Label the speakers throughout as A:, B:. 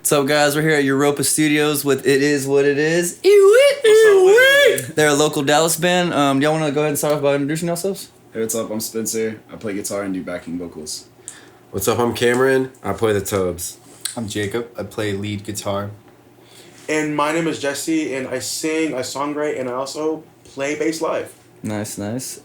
A: What's up, guys? We're here at Europa Studios with It Is What It Is. They're a local Dallas band. Y'all want to go ahead and start off by introducing yourselves?
B: Hey, what's up? I'm Spencer. I play guitar and do backing vocals.
C: What's up? I'm Cameron. I play the tubs.
D: I'm Jacob. I play lead guitar.
E: And my name is Jesse, and I sing, I songwrite, and I also play bass live.
A: Nice.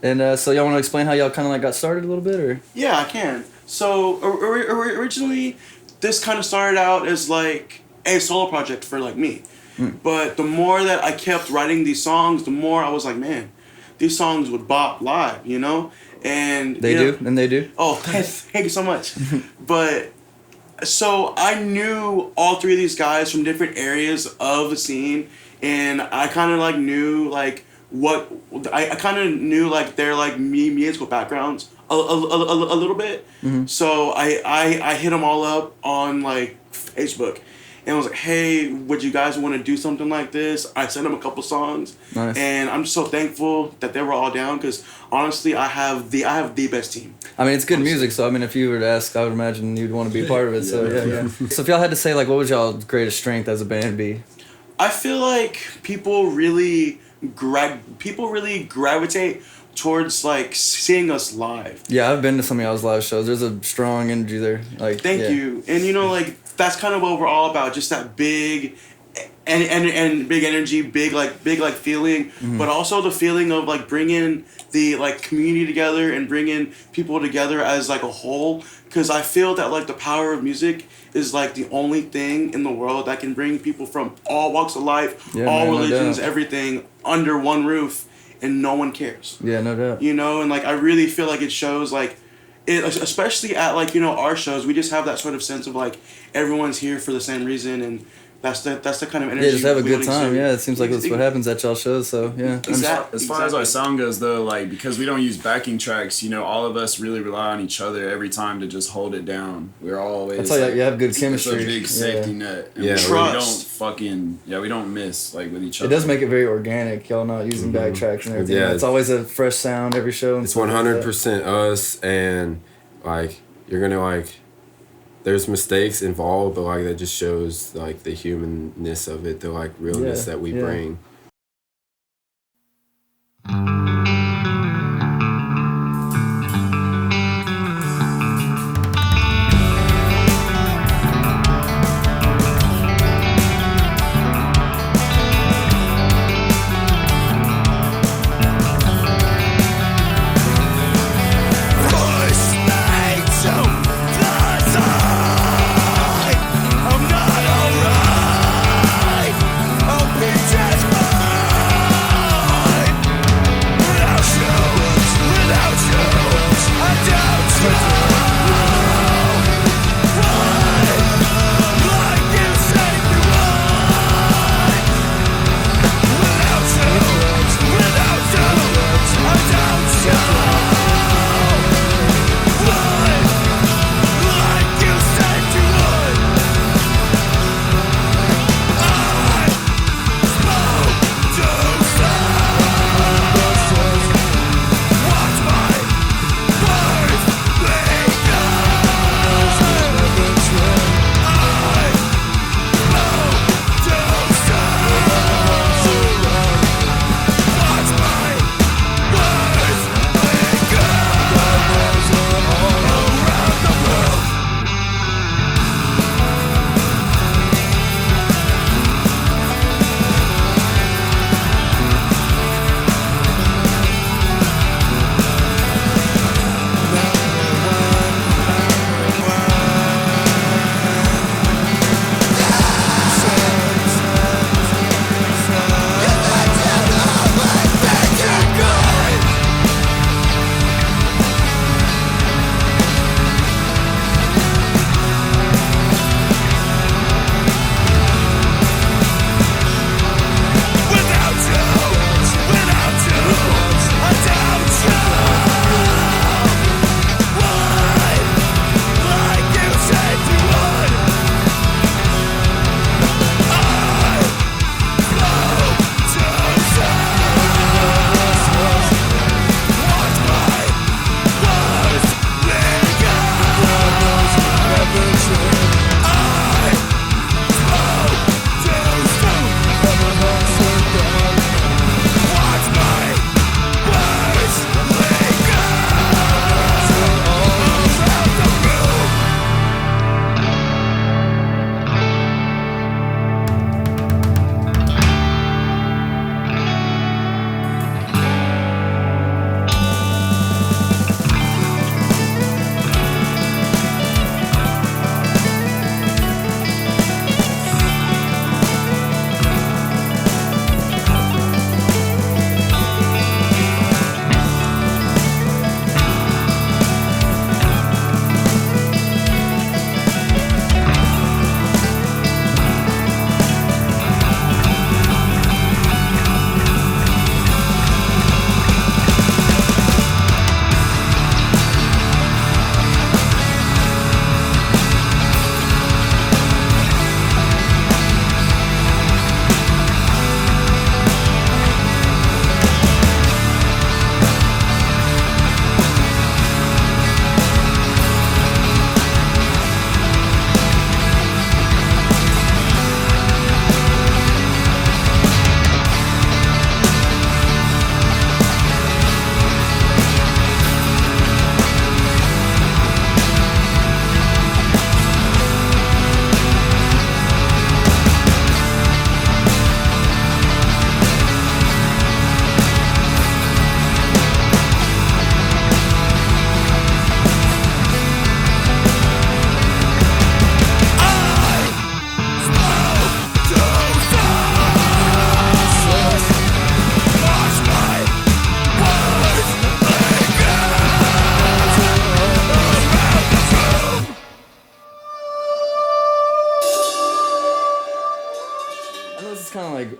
A: And so y'all want to explain how y'all kind of like got started a little bit, or?
E: Yeah, I can. So originally, this kind of started out as like a solo project for like me. But the more that I kept writing these songs, the more I was like, man, these songs would bop live, you know? And
A: They do?
E: Oh, thank you so much. But so I knew all three of these guys from different areas of the scene, and I kind of like knew like what I kind of knew like their like musical backgrounds a little bit. So I hit them all up on like Facebook, and I was like, hey, would you guys want to do something like this? I sent them a couple songs.
A: Nice.
E: And I'm just so thankful that they were all down, because honestly, I have the best team.
A: I mean, it's good music, so I mean, if you were to ask, I would imagine you'd want to be a part of it. So yeah. So if y'all had to say, like, what would y'all's greatest strength as a band be?
E: I feel like people really gravitate towards like seeing us live.
A: Yeah, I've been to some of y'all's live shows. There's a strong energy there. Like,
E: Thank you. And you know, like that's kind of what we're all about. Just that big and big energy, big feeling, but also the feeling of like bringing the like community together and bringing people together as like a whole. Because I feel that like the power of music is like the only thing in the world that can bring people from all walks of life, all religions, everything under one roof, and no one cares.
A: Yeah, no doubt.
E: You know, and like I really feel like it shows like it, especially at like, you know, our shows, we just have that sort of sense of like everyone's here for the same reason, and that's the kind of energy.
A: Yeah, just have a good time. Yeah, it seems like that's what happens at y'all shows. So yeah.
B: As far as our sound goes, though, like because we don't use backing tracks, you know, all of us really rely on each other every time to just hold it down. We're always.
A: That's why you have good chemistry.
B: It's a big safety net. And
C: Yeah,
B: we don't miss like with each other.
A: It does make it very organic. Y'all not using backtracks and everything.
C: Yeah,
A: it's always a fresh sound every show.
C: It's 100% us, and like you're gonna like. There's mistakes involved, but like that just shows like the humanness of it, the like realness that we bring.
F: I'm not alright. I'll be just fine.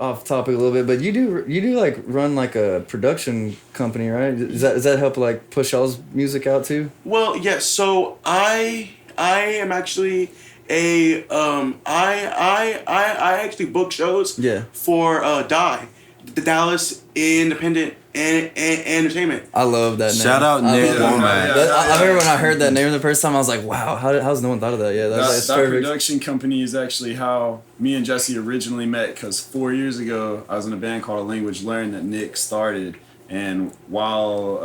A: off topic a little bit, but you do like run like a production company, right? Does that help like push y'all's music out too?
E: Well, yes. So I am actually I actually book shows.
A: Yeah.
E: For Die, the Dallas Independent Entertainment.
A: I love that name.
C: Shout out
A: I
C: Nick
A: love that.
C: Womack.
A: I remember when I heard that name the first time, I was like, wow, how's no one thought of that? Yeah, that's
B: That
A: perfect.
B: production company is actually how me and Jesse originally met, because 4 years ago I was in a band called A Language Learned that Nick started, and while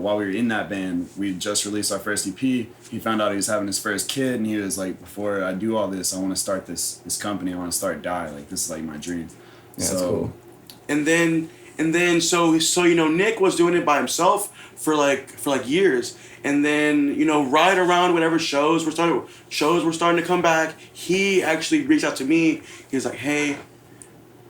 B: we were in that band, we just released our first EP. He found out he was having his first kid, and he was like, before I do all this, I want to start this company. I want to start Die. Like, this is like my dream.
A: Yeah, that's cool.
E: And then so Nick was doing it by himself for like years, and then right around whenever shows were starting to come back, he actually reached out to me. He was like, hey,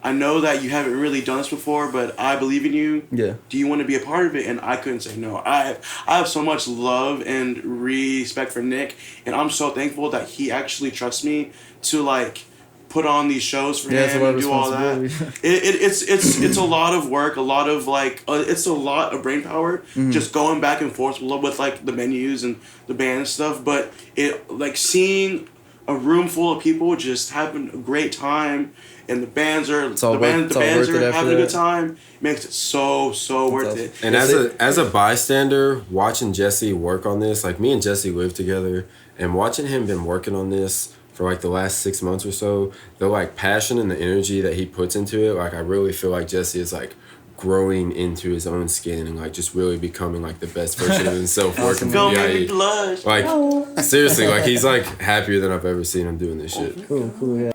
E: I know that you haven't really done this before, but I believe in you.
A: Yeah.
E: Do you want to be a part of it? And I couldn't say no. I have so much love and respect for Nick, and I'm so thankful that he actually trusts me to like put on these shows for him and do all that. It's a lot of work, a lot of like it's a lot of brain power, just going back and forth with like the menus and the band and stuff. But it like seeing a room full of people just having a great time, and the bands are having a good time, makes it so worth it.
C: And as a bystander, watching Jesse work on this, like me and Jesse live together, and watching him been working on this for like the last 6 months or so, the like passion and the energy that he puts into it, like I really feel like Jesse is like growing into his own skin and like just really becoming like the best version of himself working for
E: me blush.
C: Like seriously, like he's like happier than I've ever seen him doing this shit.
A: Cool, yeah.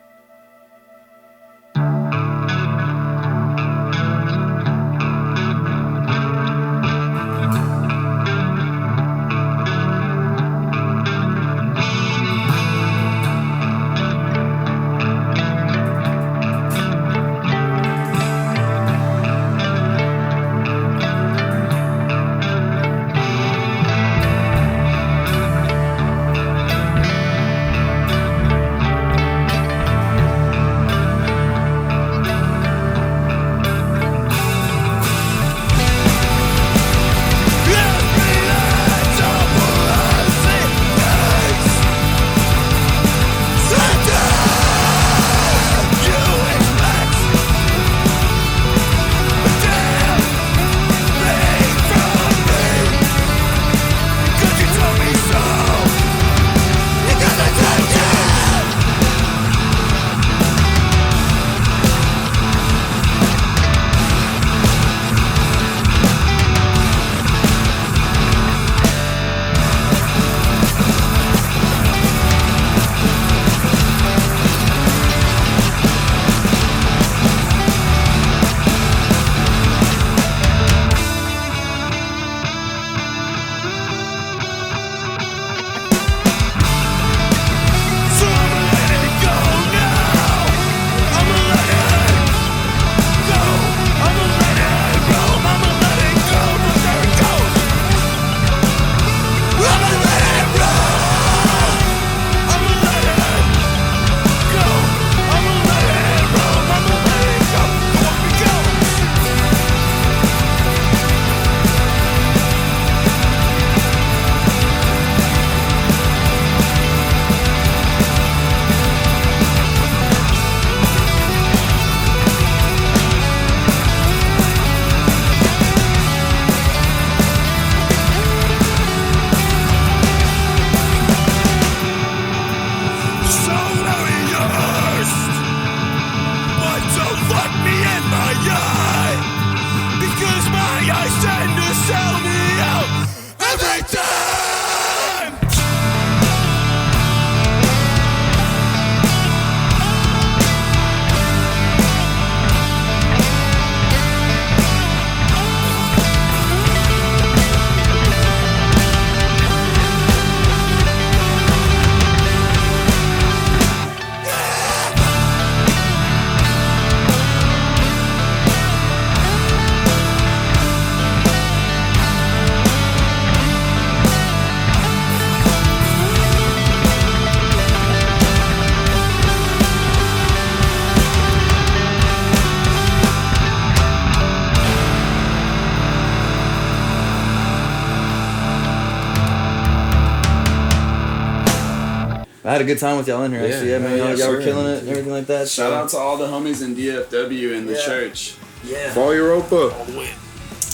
A: I had a good time with y'all in here. Actually, yeah, man. Y'all were
C: sure.
A: killing it and everything like that.
B: Shout out to all the homies in DFW and the church.
A: Yeah.
C: Fall Europa.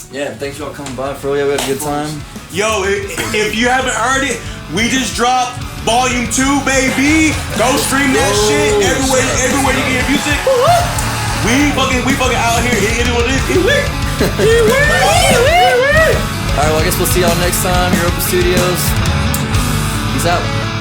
A: Yeah, thanks y'all coming by. For real, yeah, we had a good time.
E: Yo, if you haven't heard it, we just dropped Volume 2, baby. Go stream that shit everywhere you get your music. We fucking out here. It is what it is.
A: Alright, well, I guess we'll see y'all next time. Europa Studios. Peace out.